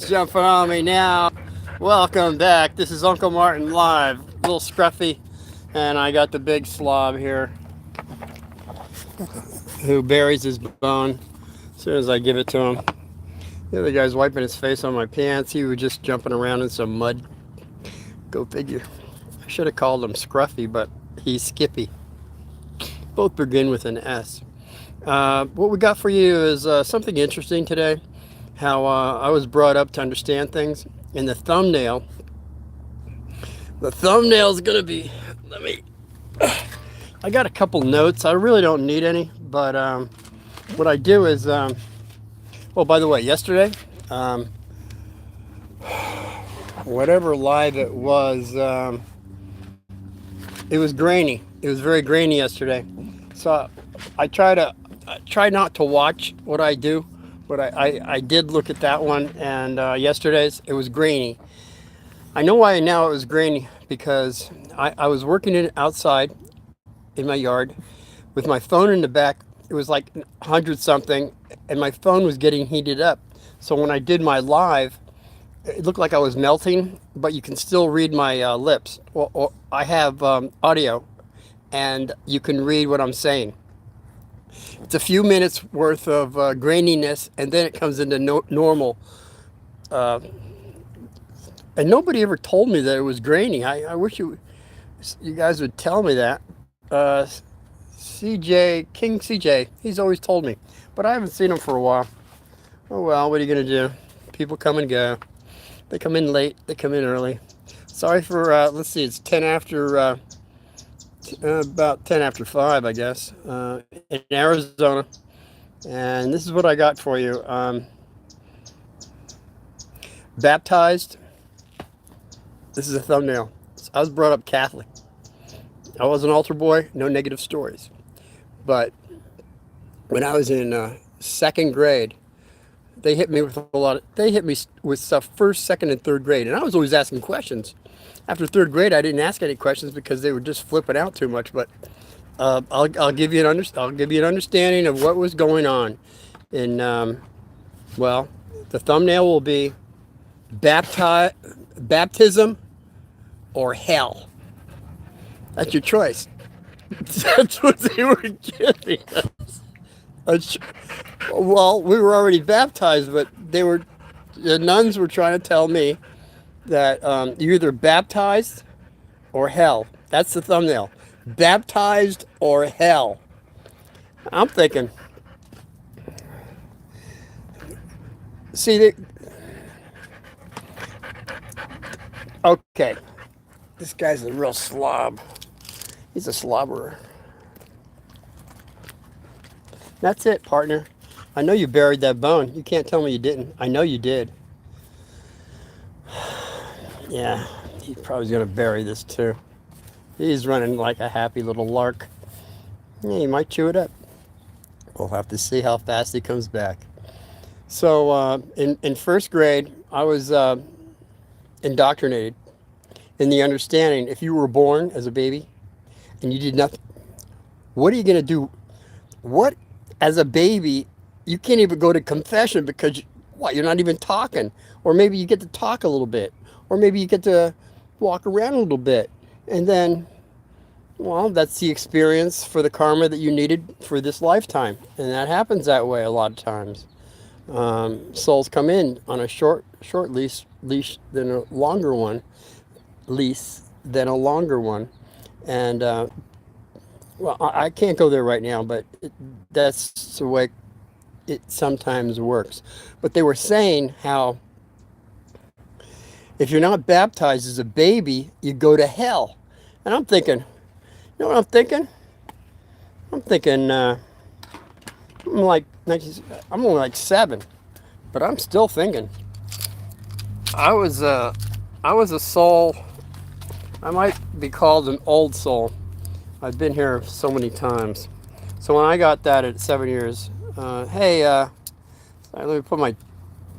jumping on me now. Welcome back. This is Uncle Martin live. A little scruffy, and I got the big slob here who buries his bone as soon as I give it to him. The other guy's wiping his face on my pants. He was just jumping around in some mud. Go figure. I should have called him Scruffy, but he's Skippy. Both begin with an S. What we got for you is something interesting today. How I was brought up to understand things. In the thumbnail is going to be, I got a couple notes. I really don't need any, but what I do is, well, by the way, yesterday, whatever live it was grainy. It was very grainy yesterday. So I try not to watch what I do, but I did look at that one, and yesterday's, it was grainy. I know why now it was grainy, because I was working outside in my yard with my phone in the back. It was like 100 something, and my phone was getting heated up. So when I did my live, it looked like I was melting, but you can still read my lips. Or I have audio, and you can read what I'm saying. It's a few minutes worth of graininess, and then it comes into normal. And nobody ever told me that it was grainy. I wish you guys would tell me that. King CJ, he's always told me, but I haven't seen him for a while. Oh well, what are you gonna do? People come and go. They come in late, they come in early. Sorry for, let's see, it's 10 after, about 10 after 5, I guess, in Arizona. And this is what I got for you. Baptized. This is a thumbnail. I was brought up Catholic. I was an altar boy, no negative stories. But when I was in second grade, they hit me with stuff first, second, and third grade. And I was always asking questions. After third grade, I didn't ask any questions because they were just flipping out too much. But I'll give you an understanding of what was going on. And well, the thumbnail will be baptism or hell. That's your choice. That's what they were giving us. Well, we were already baptized, but the nuns were trying to tell me that you're either baptized or hell. That's the thumbnail. Baptized or hell. I'm thinking, see, okay, this guy's a real slob. He's a slobberer. That's it, partner. I know you buried that bone. You can't tell me you didn't. I know you did. Yeah, he probably's going to bury this too. He's running like a happy little lark. Yeah, he might chew it up. We'll have to see how fast he comes back. So in first grade, I was indoctrinated in the understanding, if you were born as a baby and you did nothing, what are you going to do? What, as a baby, you can't even go to confession because, you're not even talking. Or maybe you get to talk a little bit. Or maybe you get to walk around a little bit. And then, well, that's the experience for the karma that you needed for this lifetime. And that happens that way a lot of times. Souls come in on a short leash than a longer one. And well, I can't go there right now, but that's the way it sometimes works. But they were saying how if you're not baptized as a baby, you go to hell. And I'm thinking, you know what I'm thinking? I'm thinking, I'm only like 7, but I'm still thinking. I was a soul. I might be called an old soul. I've been here so many times. So when I got that at 7 years, hey, let me put my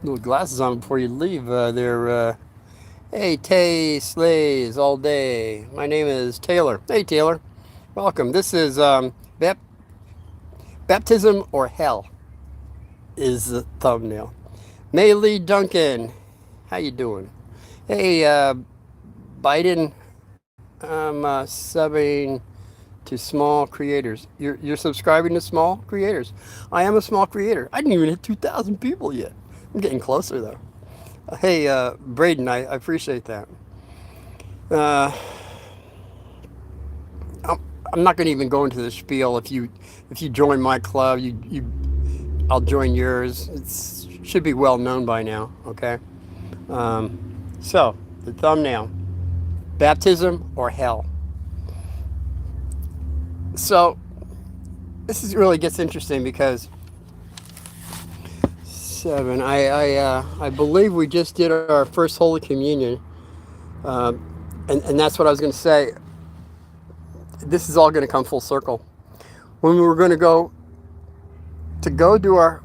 little glasses on before you leave. Hey, Tay Slays all day. My name is Taylor. Hey, Taylor. Welcome. This is baptism or hell is the thumbnail. Maylee Duncan. How you doing? Hey, Biden, I'm subbing to small creators. You're subscribing to small creators. I am a small creator. I didn't even hit 2,000 people yet. I'm getting closer though. Hey, Braden, I appreciate that. Uh, I'm not going to even go into the spiel. If you join my club, I'll join yours. It should be well known by now. Okay. So the thumbnail: baptism or hell. So really gets interesting because seven. I believe we just did our first Holy Communion, uh, and that's what I was going to say. This is all going to come full circle. When we were going to go do our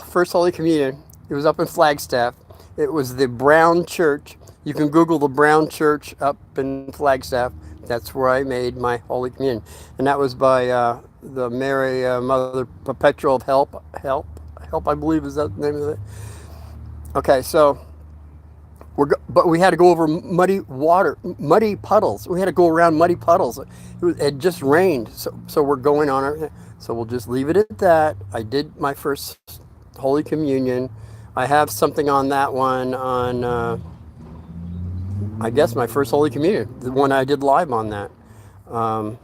first Holy Communion, it was up in Flagstaff. It was the Brown Church. You can Google the Brown Church up in Flagstaff. That's where I made my Holy Communion, and that was by the Mary Mother Perpetual of Help. I believe is that the name of it. Okay, so but we had to go over muddy puddles. We had to go around muddy puddles. It had just rained, so we're going on our. So we'll just leave it at that. I did my first Holy Communion. I have something on that one on, I guess, my first Holy Communion, the one I did live on that. You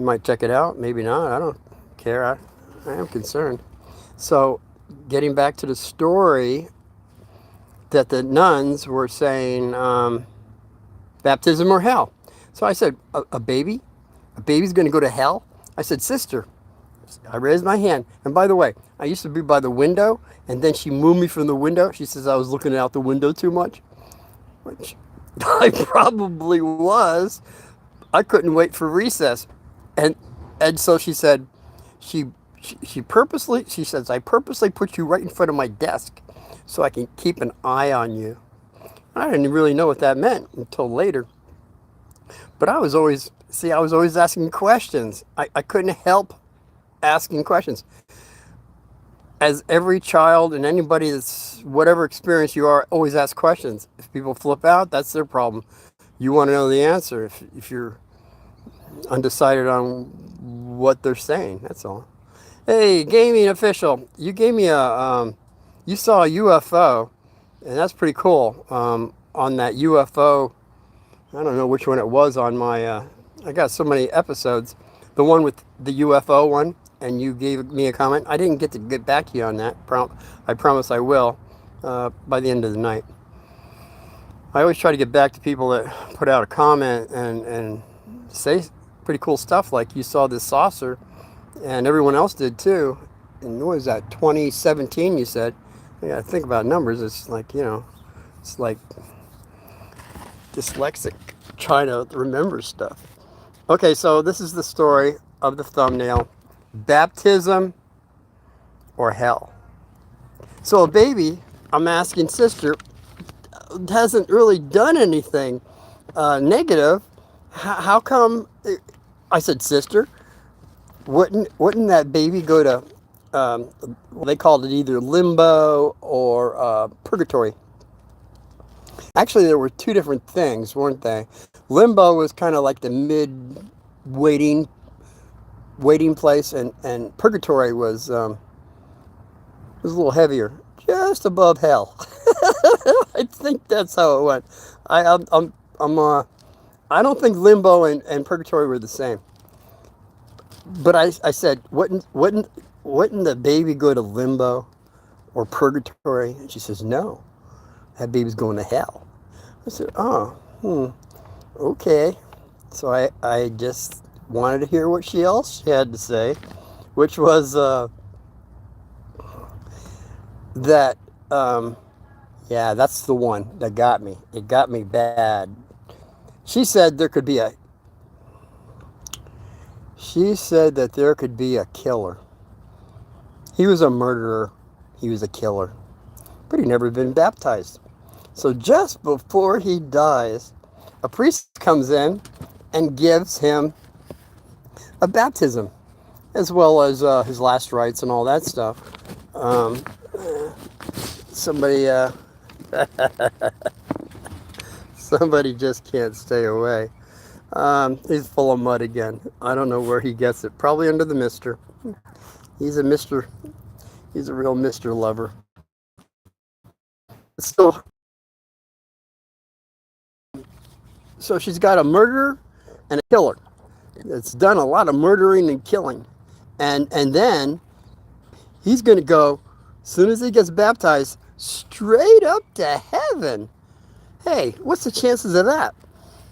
might check it out, maybe not. I don't care. I am concerned. So, getting back to the story that the nuns were saying, baptism or hell. So I said, a baby's going to go to hell? I said, sister. I raised my hand. And by the way, I used to be by the window, and then she moved me from the window. She says I was looking out the window too much, which I probably was. I couldn't wait for recess. And so she said, she says, I purposely put you right in front of my desk so I can keep an eye on you. I didn't really know what that meant until later. But I was always asking questions. I couldn't help asking questions. As every child and anybody that's whatever experience you are, always ask questions. If people flip out, that's their problem. You want to know the answer if you're undecided on what they're saying. That's all. Hey, gaming official, you gave me you saw a UFO, and that's pretty cool. On that UFO, I don't know which one it was on my. I got so many episodes. The one with the UFO one, and you gave me a comment. I didn't get to get back to you on that. I promise I will by the end of the night. I always try to get back to people that put out a comment and say pretty cool stuff like you saw this saucer, and everyone else did too. And what was that, 2017 you said? Yeah, I think about numbers. It's like, it's like dyslexic trying to remember stuff. Okay, so this is the story of the thumbnail: baptism or hell. So a baby, I'm asking sister, hasn't really done anything negative. How come? I said, sister, wouldn't that baby go to? They called it either limbo or purgatory. Actually, there were two different things, weren't they? Limbo was kind of like the mid waiting place, and purgatory was a little heavier, just above hell. I think that's how it went. I don't think limbo and purgatory were the same. But I said, wouldn't the baby go to limbo or purgatory? And she says, no, that baby's going to hell. I said, okay. So I just wanted to hear what she had to say, which was that, yeah, that's the one that got me. It got me bad. She said that there could be a killer. He was a murderer. He was a killer. But he'd never been baptized. So just before he dies, a priest comes in and gives him a baptism, as well as his last rites and all that stuff. Somebody Somebody just can't stay away. He's full of mud again. I don't know where he gets it. Probably under the mister. He's a mister. He's a real mister lover. So, so she's got a murderer and a killer. It's done a lot of murdering and killing. And then he's going to go, as soon as he gets baptized, straight up to heaven. Hey, what's the chances of that?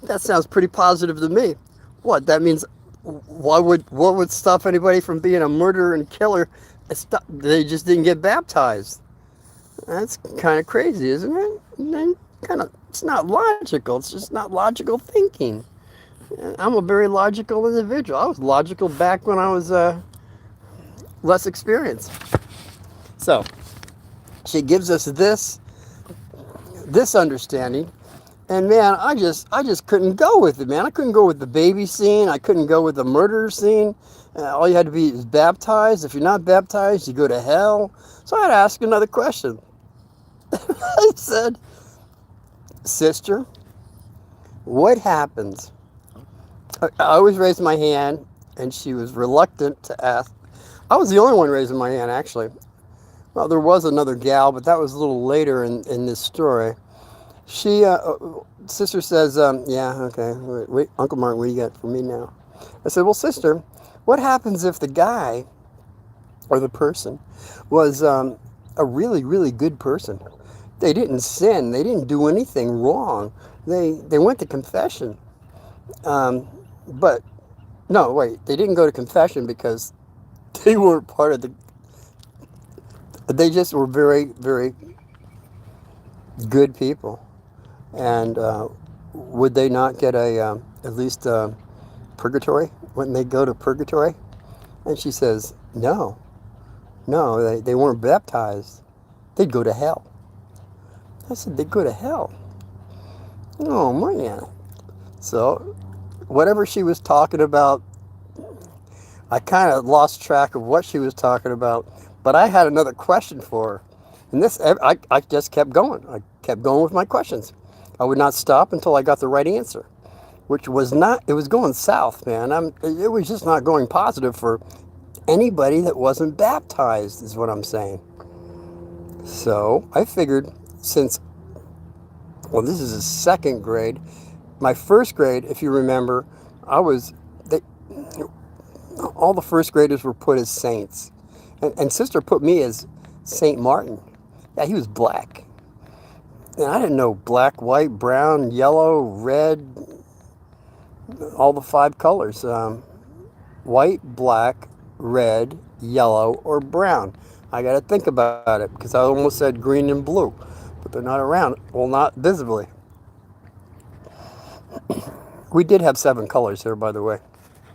That sounds pretty positive to me. What, that means what would stop anybody from being a murderer and killer? They just didn't get baptized. That's kind of crazy, isn't it? It's not logical. It's just not logical thinking. I'm a very logical individual. I was logical back when I was less experienced. So she gives us this understanding, and man, I just couldn't go with it, man. I couldn't go with the baby scene. I couldn't go with the murder scene. All you had to be is baptized. If you're not baptized, you go to hell. So I had to ask another question. I said, sister, what happens? I always raised my hand, and she was reluctant to ask. I was the only one raising my hand, actually. Well, there was another gal, but that was a little later in this story. She, sister says, yeah, okay, wait, Uncle Martin, what do you got for me now? I said, well, sister, what happens if the guy or the person was a really, really good person? They didn't sin. They didn't do anything wrong. They went to confession. But, no, wait, they didn't go to confession because they weren't part of they just were very, very good people. And would they not get at least purgatory when they go to purgatory? And she says, no, they weren't baptized. They'd go to hell. I said, they'd go to hell. Oh, man. So whatever she was talking about, I kind of lost track of what she was talking about, but I had another question for her. And I just kept going. I kept going with my questions. I would not stop until I got the right answer, which was not, it was going south, man. It was just not going positive for anybody that wasn't baptized, is what I'm saying. So I figured this is a second grade. My first grade, if you remember, all the first graders were put as saints. And sister put me as Saint Martin. Yeah, he was black. And I didn't know black, white, brown, yellow, red, all the 5 colors. White, black, red, yellow, or brown. I got to think about it because I almost said green and blue, but they're not around. Well, not visibly. We did have 7 colors here, by the way.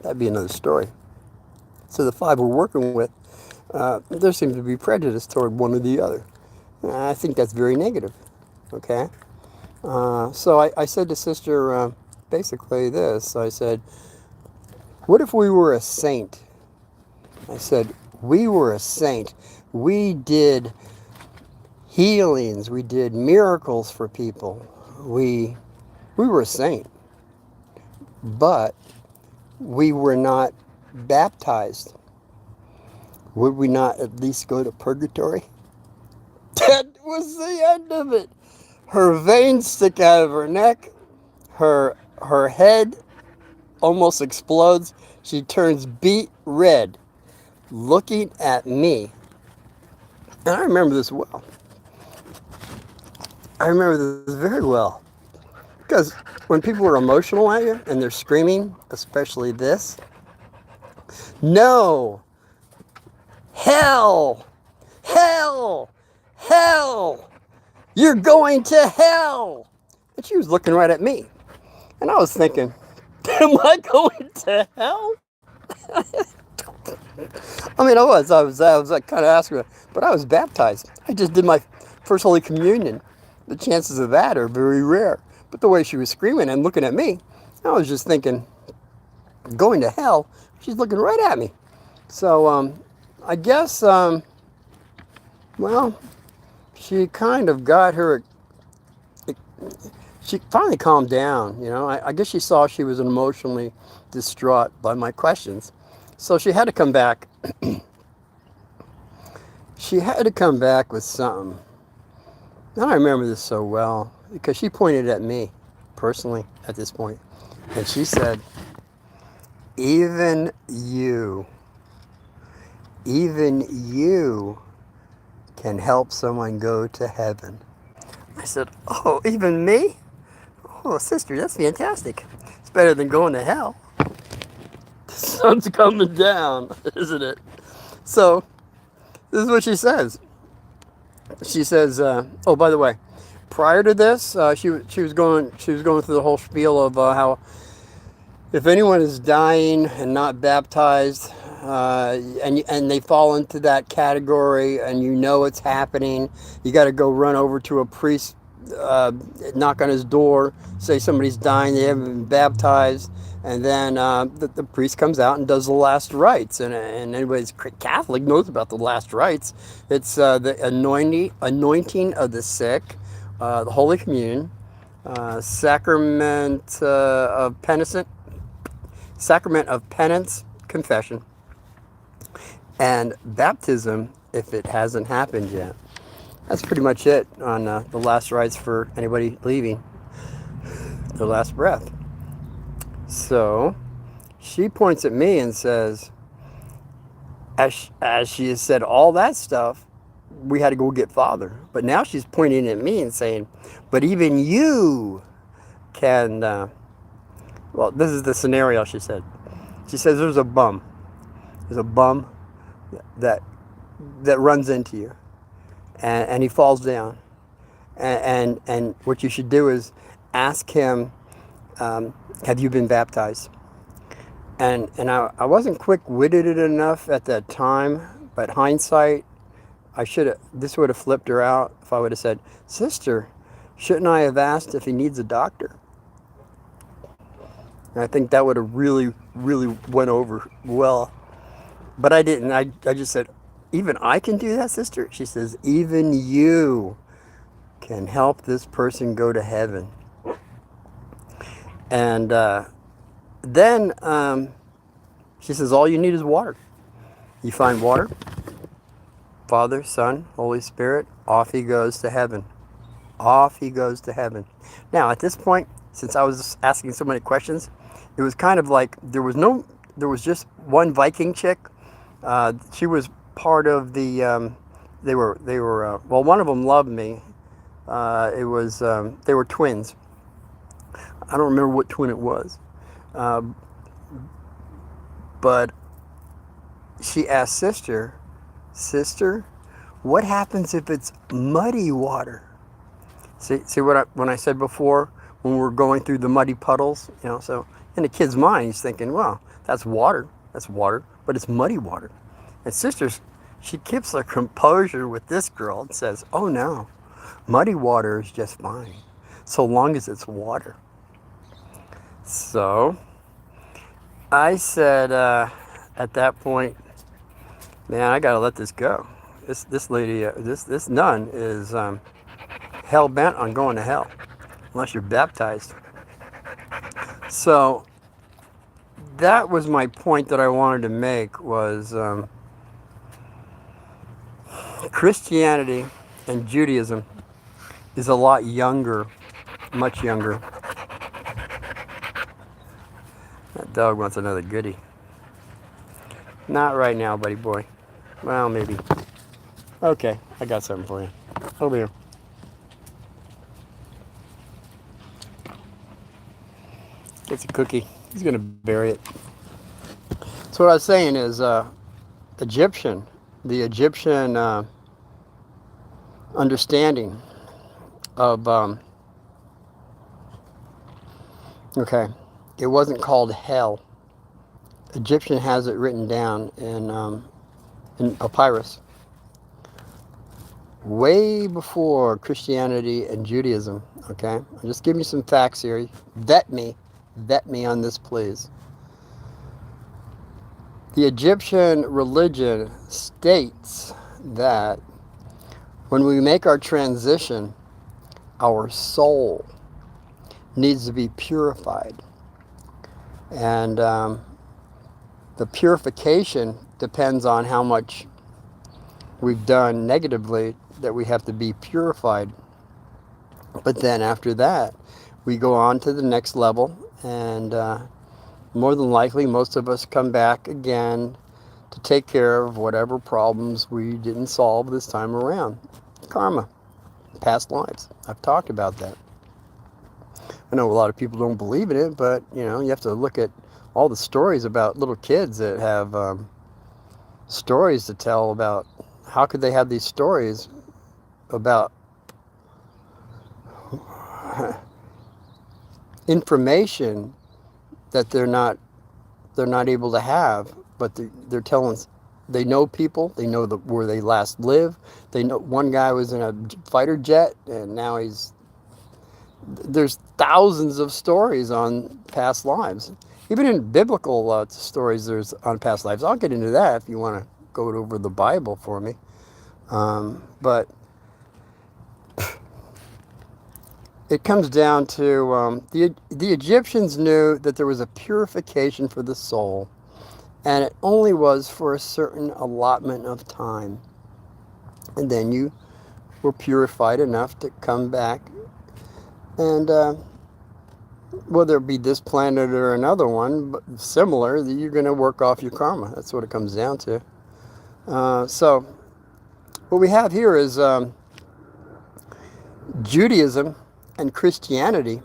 That'd be another story. So the 5 we're working with, there seems to be prejudice toward one or the other. I think that's very negative. Okay? So I said to sister basically this. I said, what if we were a saint? I said, we were a saint. We did healings. We did miracles for people. We were a saint. But we were not baptized. Would we not at least go to purgatory? That was the end of it. Her veins stick out of her neck. Her head almost explodes. She turns beet red, looking at me. And I remember this well. I remember this very well. Because when people are emotional at you and they're screaming, especially this, no, hell, hell, hell, you're going to hell. And she was looking right at me. And I was thinking, am I going to hell? I mean, I was like kind of asking her, but I was baptized. I just did my first Holy Communion. The chances of that are very rare. But the way she was screaming and looking at me, I was just thinking, going to hell? She's looking right at me. So, I guess, well, she kind of got her she finally calmed down. I guess she saw she was emotionally distraught by my questions. So she had to come back. She had to come back with something. And I remember this so well because she pointed at me personally at this point. And she said, even you can help someone go to heaven. I said, oh, even me? Oh, sister, that's fantastic. It's better than going to hell. The sun's coming down, isn't it? So, this is what she says. She says, oh, by the way, prior to this, she was going through the whole spiel of how if anyone is dying and not baptized, and they fall into that category, and it's happening, you got to go run over to a priest, knock on his door, say somebody's dying, they haven't been baptized, and then the priest comes out and does the last rites. And anybody who's Catholic knows about the last rites. It's the anointing of the sick, the Holy Communion, sacrament of penance, confession, and baptism if it hasn't happened yet. That's pretty much it on the last rites for anybody leaving their last breath. So she points at me and says, as she has said all that stuff, we had to go get Father. But now she's pointing at me and saying, but even you can, well, this is the scenario, she said. She says there's a bum. There's a bum that runs into you. And he falls down. And what you should do is ask him, have you been baptized? And I wasn't quick-witted enough at that time, but hindsight, this would have flipped her out if I would have said, sister, shouldn't I have asked if he needs a doctor? And I think that would have really, really went over well. But I didn't. I just said, even I can do that, sister? She says, even you can help this person go to heaven. And then she says, all you need is water. You find water, Father, Son, Holy Spirit, off he goes to heaven. Off he goes to heaven. Now, at this point, since I was asking so many questions, it was kind of like there was just one Viking chick. She was part of the, they were well, one of them loved me. They were twins. I don't remember what twin it was. But she asked sister, what happens if it's muddy water? See when I said before, when we're going through the muddy puddles, so in the kid's mind, he's thinking, well, that's water, but it's muddy water. And she keeps her composure with this girl and says, oh no, muddy water is just fine, so long as it's water. So I said at that point, man, I gotta let this go. This lady, this nun is hell bent on going to hell unless you're baptized. So that was my point that I wanted to make, was Christianity and Judaism is a lot younger, much younger. That dog wants another goodie. Not right now, buddy boy. Well, maybe. Okay, I got something for you. Over here. Gets a cookie. He's gonna bury it. So what I was saying is, the Egyptian understanding of, okay, it wasn't called hell. Egyptian has it written down in papyrus. Way before Christianity and Judaism, okay? I'll just give you some facts here. Vet me on this, please. The Egyptian religion states that when we make our transition our soul needs to be purified. And the purification depends on how much we've done negatively that we have to be purified. But then after that, we go on to the next level, and more than likely, most of us come back again to take care of whatever problems we didn't solve this time around. Karma, past lives. I've talked about that. I know a lot of people don't believe in it, but you have to look at all the stories about little kids that have stories to tell about how could they have these stories about information that they're not able to have, but they're telling. They know people. They know where they last lived. They know one guy was in a fighter jet, and now there's thousands of stories on past lives. Even in biblical stories, there's on past lives. I'll get into that if you want to go over the Bible for me. But it comes down to the Egyptians knew that there was a purification for the soul, and it only was for a certain allotment of time. And then you were purified enough to come back, and whether it be this planet or another one, but similar, you're going to work off your karma. That's what it comes down to. So what we have here is Judaism and Christianity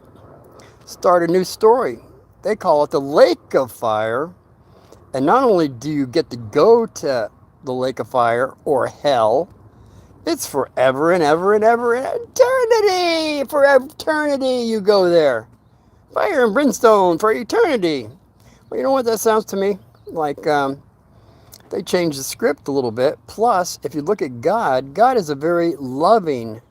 start a new story. They call it the Lake of Fire. And not only do you get to go to the Lake of Fire or hell, it's forever and ever and ever and eternity. For eternity you go there. Fire and brimstone for eternity. Well, you know what that sounds to me? Like they changed the script a little bit. Plus, if you look at God, God is a very loving.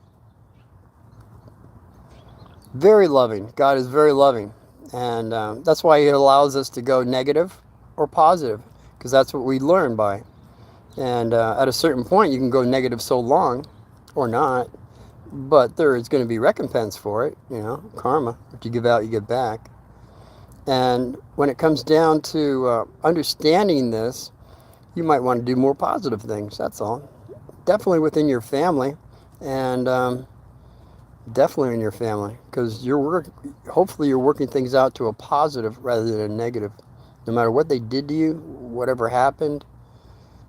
Very loving. God is very loving. And that's why he allows us to go negative or positive, because that's what we learn by. And at a certain point, you can go negative so long, or not, but there is going to be recompense for it, karma. What you give out, you get back. And when it comes down to understanding this, you might want to do more positive things, that's all. Definitely within your family, and definitely in your family, because hopefully you're working things out to a positive rather than a negative. No matter what they did to you, whatever happened,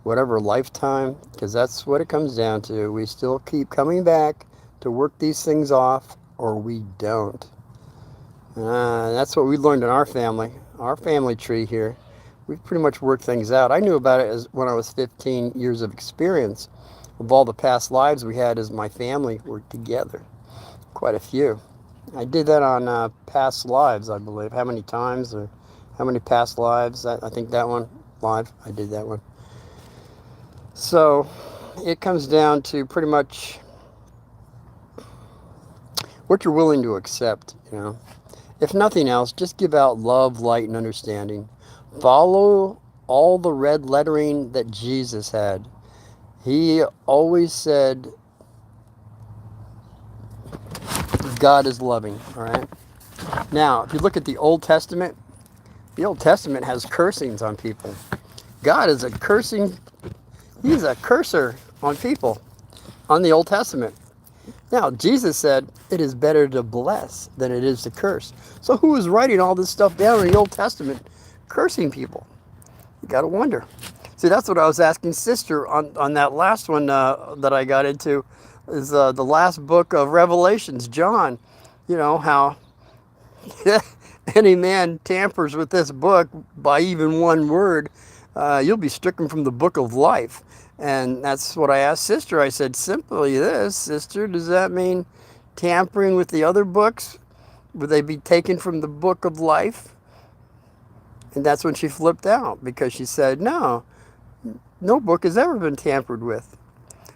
whatever lifetime, because that's what it comes down to. We still keep coming back to work these things off, or we don't. That's what we learned in our family tree here. We've pretty much worked things out. I knew about it when I was 15 years of experience of all the past lives we had as my family were together. Quite a few. I did that on past lives, I believe. How many times or how many past lives? I think that one live. I did that one. So it comes down to pretty much what you're willing to accept, If nothing else, just give out love, light, and understanding. Follow all the red lettering that Jesus had. He always said, God is loving, all right? Now, if you look at the Old Testament has cursings on people. God is he's a cursor on people on the Old Testament. Now, Jesus said, it is better to bless than it is to curse. So who is writing all this stuff down in the Old Testament, cursing people? You got to wonder. See, that's what I was asking Sister on that last one that I got into, is the last book of Revelations, John. How any man tampers with this book by even one word, you'll be stricken from the book of life. And that's what I asked Sister. I said, simply this, Sister, does that mean tampering with the other books? Would they be taken from the book of life? And that's when she flipped out, because she said, no book has ever been tampered with.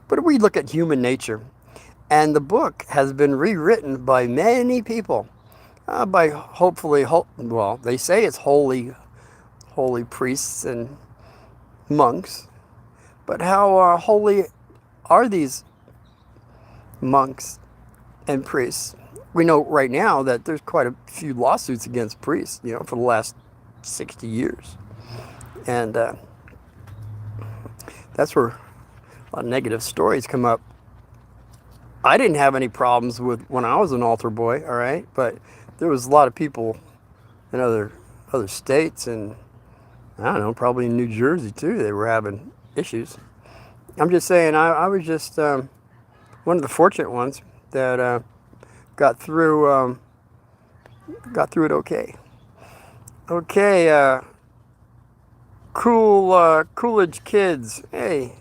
But we look at human nature, and the book has been rewritten by many people, by hopefully, they say it's holy priests and monks. But how holy are these monks and priests. We know right now that there's quite a few lawsuits against priests, for the last 60 years. And that's where a lot of negative stories come up. I didn't have any problems with when I was an altar boy, all right? But there was a lot of people in other states, and I don't know, probably in New Jersey too, they were having issues. I'm just saying, I was just one of the fortunate ones that got through it okay. Okay, Coolidge Kids. Hey,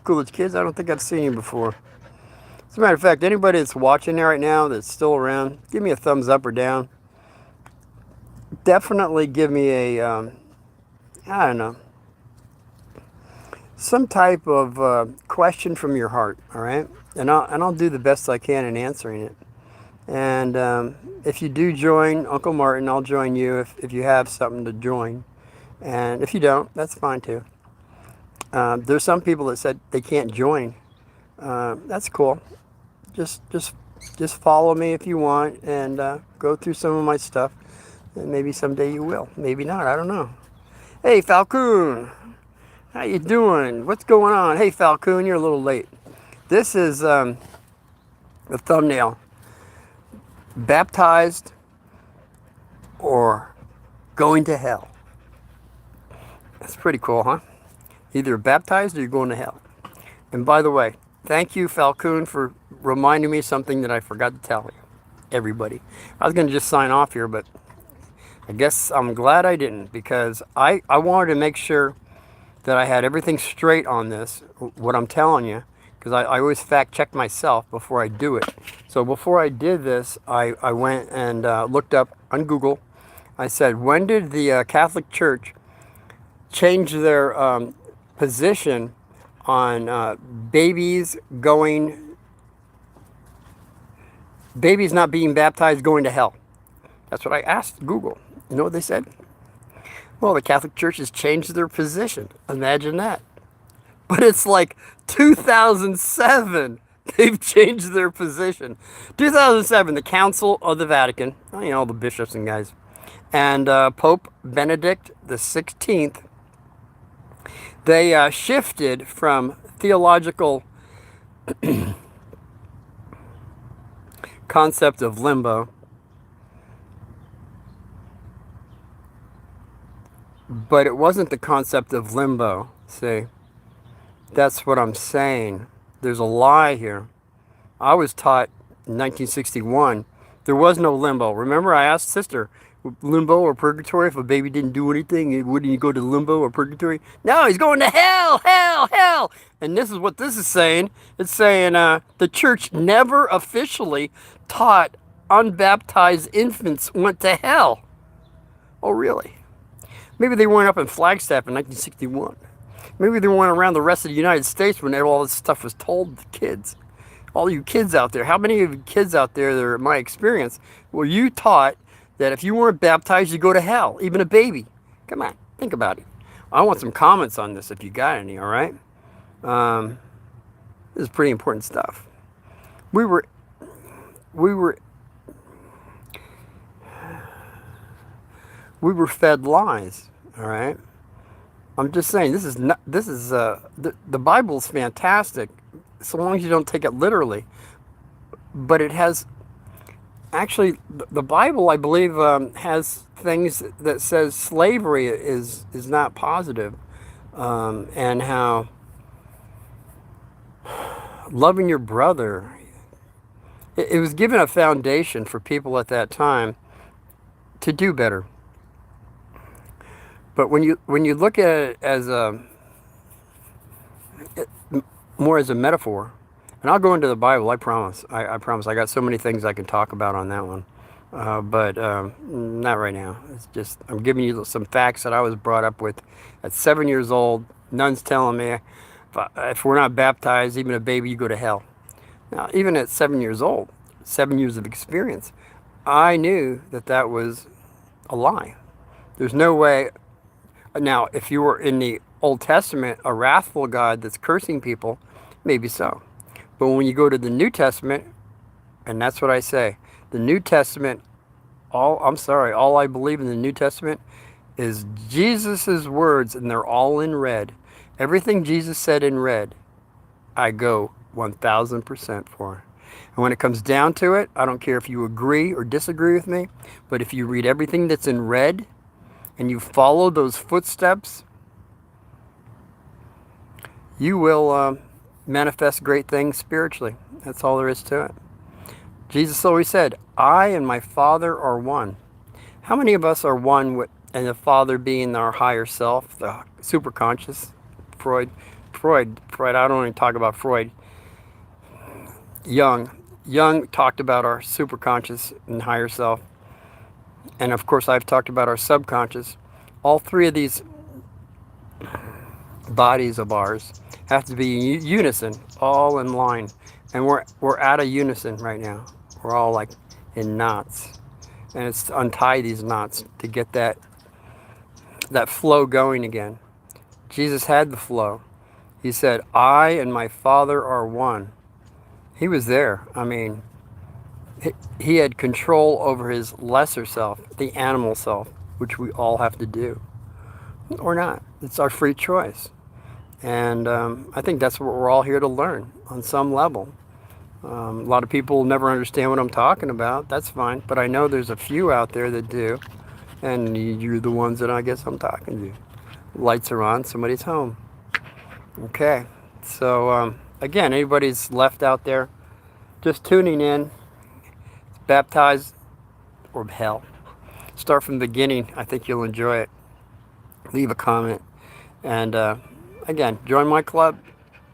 Coolidge Kids. I don't think I've seen you before. As a matter of fact, anybody that's watching right now that's still around, give me a thumbs up or down. Definitely give me a, I don't know, some type of question from your heart, all right? And I'll do the best I can in answering it. And if you do join Uncle Martin, I'll join you if you have something to join. And if you don't, that's fine too. There's some people that said they can't join. That's cool. Just follow me if you want, and go through some of my stuff. And maybe someday you will. Maybe not. I don't know. Hey, Falcoon. How you doing? What's going on? Hey, Falcoon, you're a little late. This is the thumbnail. Baptized or going to hell. That's pretty cool, huh? Either baptized or you're going to hell. And by the way, thank you, Falcoon, for reminding me something that I forgot to tell you, everybody. I was going to just sign off here, but I guess I'm glad I didn't, because I wanted to make sure that I had everything straight on this, what I'm telling you, because I always fact check myself before I do it. So before I did this, I went and looked up on Google. I said, when did the Catholic Church change their position on babies not being baptized going to hell? That's what I asked Google. You know what they said? Well, the Catholic Church has changed their position. Imagine that. But it's like 2007, they've changed their position. 2007, the Council of the Vatican, all the bishops and guys, and Pope Benedict the 16th, they shifted from theological concept of limbo, but it wasn't the concept of limbo. See, that's what I'm saying. There's a lie here. I was taught in 1961 there was no limbo. Remember, I asked Sister, limbo or purgatory? If a baby didn't do anything, wouldn't he go to limbo or purgatory? No, he's going to hell, hell, hell. And this is what this is saying. It's saying the church never officially taught unbaptized infants went to hell. Oh, really? Maybe they weren't up in Flagstaff in 1961. Maybe they weren't around the rest of the United States when all this stuff was told to kids. All you kids out there, how many of you kids out there that are my experience, were you taught that if you weren't baptized, you go to hell, even a baby? Come on, think about it. I want some comments on this if you got any, all right? This is pretty important stuff. We were fed lies, all right? I'm just saying, the Bible's fantastic, so long as you don't take it literally. But it has, actually, the Bible, I believe, has things that says slavery is not positive, and how loving your brother, it was given a foundation for people at that time to do better. But when you look at it as more as a metaphor, and I'll go into the Bible, I promise. I promise. I got so many things I can talk about on that one, but not right now. It's just I'm giving you some facts that I was brought up with. At 7 years old, nuns telling me if we're not baptized, even a baby, you go to hell. Now, even at 7 years old, 7 years of experience, I knew that was a lie. There's no way. Now, if you were in the Old Testament, a wrathful God that's cursing people, maybe so. But when you go to the New Testament, And that's what I say. The New Testament, all I believe in the New Testament is Jesus's words, and they're all in red. Everything Jesus said in red, I go 1000% for. And when it comes down to it, I don't care if you agree or disagree with me, but if you read everything that's in red and you follow those footsteps, you will manifest great things spiritually. That's all there is to it. Jesus always said, I and my Father are one. How many of us are one with, and the Father being our higher self, the superconscious? Freud, I don't even talk about Freud. Jung talked about our superconscious and higher self. And of course, I've talked about our subconscious. All three of these bodies of ours have to be in unison, all in line. And we're out of unison right now. We're all like in knots. And it's to untie these knots to get that flow going again. Jesus had the flow. He said, I and my Father are one. He was there. I mean, he had control over his lesser self, the animal self, which we all have to do. Or not. It's our free choice. And I think that's what we're all here to learn on some level. A lot of people never understand what I'm talking about. That's fine. But I know there's a few out there that do. And you're the ones that I guess I'm talking to. Lights are on. Somebody's home. Okay. So, again, anybody's left out there just tuning in, baptized or hell. Start from the beginning. I think you'll enjoy it. Leave a comment. And, again, join my club.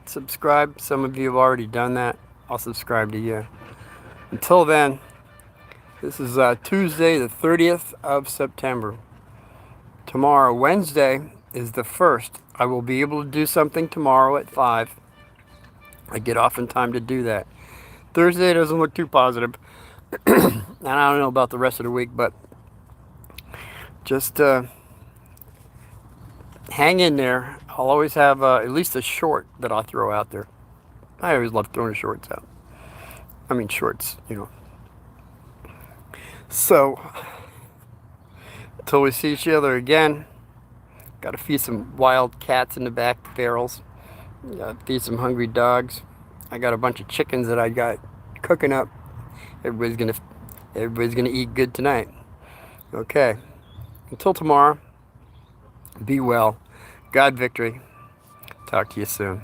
Subscribe. Some of you have already done that. I'll subscribe to you. Until then, this is Tuesday, the 30th of September. Tomorrow, Wednesday, is the 1st. I will be able to do something tomorrow at 5. I get off in time to do that. Thursday doesn't look too positive. And I don't know about the rest of the week, but just hang in there. I'll always have at least a short that I'll throw out there. I always love throwing shorts out. I mean shorts, you know. So, until we see each other again, got to feed some wild cats in the back barrels. Got to feed some hungry dogs. I got a bunch of chickens that I got cooking up. Everybody's gonna eat good tonight. Okay. Until tomorrow, be well. God victory. Talk to you soon.